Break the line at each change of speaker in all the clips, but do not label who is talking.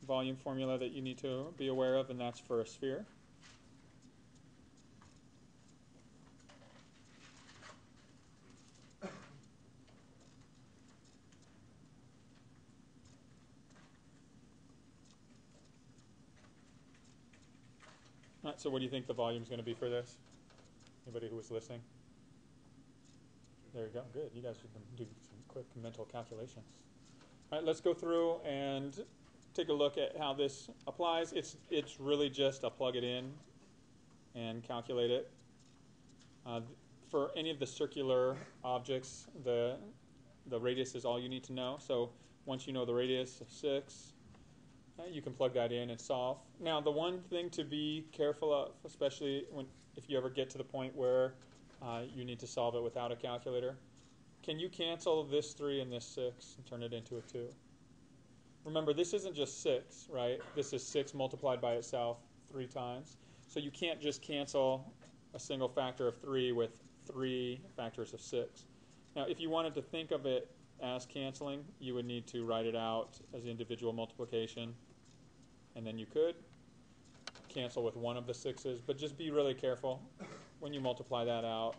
volume formula that you need to be aware of, and that's for a sphere. All right, so what do you think the volume is going to be for this? Anybody who was listening? There you go. Good. You guys can do some quick mental calculations. All right, let's go through and take a look at how this applies. It's really just a plug it in and calculate it. For any of the circular objects, the radius is all you need to know. So once you know the radius of 6, you can plug that in and solve. Now, the one thing to be careful of, especially if you ever get to the point where you need to solve it without a calculator, can you cancel this 3 and this 6 and turn it into a 2? Remember, this isn't just 6, right? This is 6 multiplied by itself 3 times. So you can't just cancel a single factor of 3 with 3 factors of 6. Now, if you wanted to think of it as canceling, you would need to write it out as individual multiplication, and then you could cancel with one of the 6's, but just be really careful. When you multiply that out,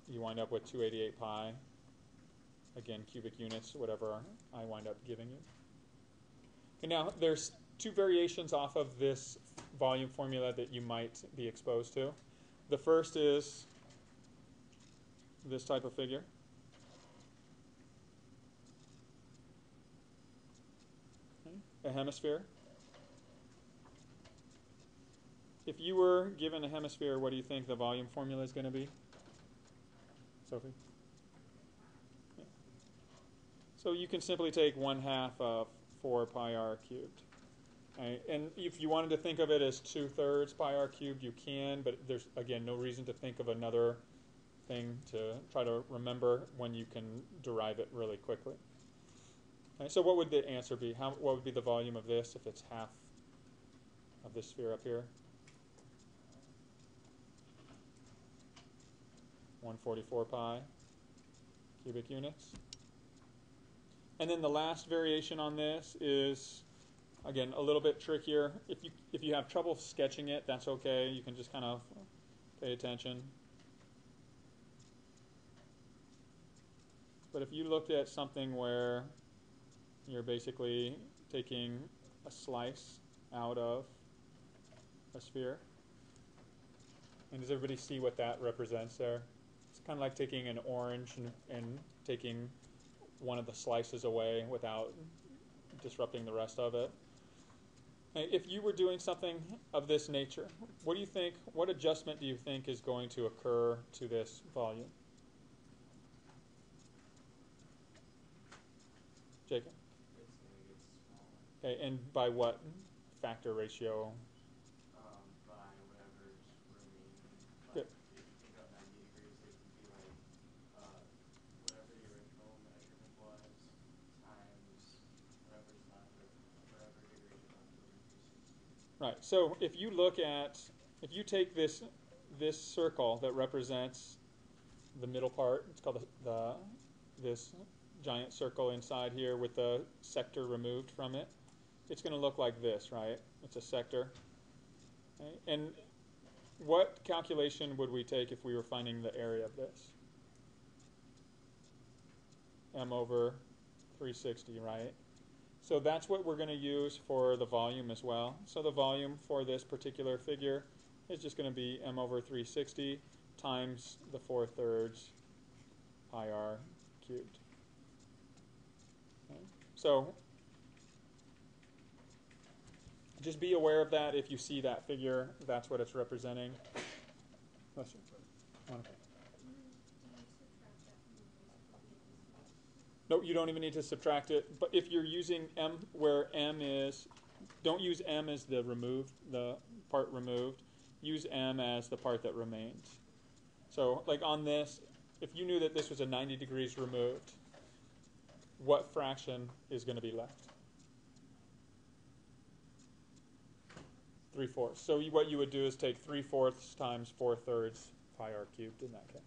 you wind up with 288 pi, again, cubic units, whatever I wind up giving you. And now, there's 2 variations off of this volume formula that you might be exposed to. The first is this type of figure. A hemisphere. If you were given a hemisphere, what do you think the volume formula is going to be? Sophie? Yeah. So you can simply take 1/2 of 4 pi r cubed. Right? And if you wanted to think of it as 2/3 pi r cubed, you can, but there's, again, no reason to think of another thing to try to remember when you can derive it really quickly. Right, so what would the answer be? What would be the volume of this if it's half of this sphere up here? 144 pi cubic units. And then the last variation on this is, again, a little bit trickier. If you have trouble sketching it, that's okay. You can just kind of pay attention. But if you looked at something where you're basically taking a slice out of a sphere, and does everybody see what that represents there? It's kind of like taking an orange and taking one of the slices away without disrupting the rest of it. And if you were doing something of this nature, what do you think, what adjustment do you think is going to occur to this volume? Jacob?
It's going to get smaller.
Okay, and by what factor ratio?
By whatever's remaining.
Good.
If you think about 90 degrees, it would be like whatever the original measurement was times whatever's left, or whatever degree is left over 360.
Right, so if you look at, if you take this circle that represents the middle part, it's called this giant circle inside here with the sector removed from it, it's going to look like this, right? It's a sector. Okay? And what calculation would we take if we were finding the area of this? M over 360, right? So that's what we're going to use for the volume as well. So the volume for this particular figure is just going to be M over 360 times the 4/3 pi r cubed. Okay. So just be aware of that. If you see that figure, that's what it's representing. Monica. No, you don't even need to subtract it. But if you're using M where M is, don't use M as the part removed. Use M as the part that remains. So like on this, if you knew that this was a 90 degrees removed, what fraction is going to be left? 3/4. So what you would do is take 3/4 times 4/3 pi r cubed in that case.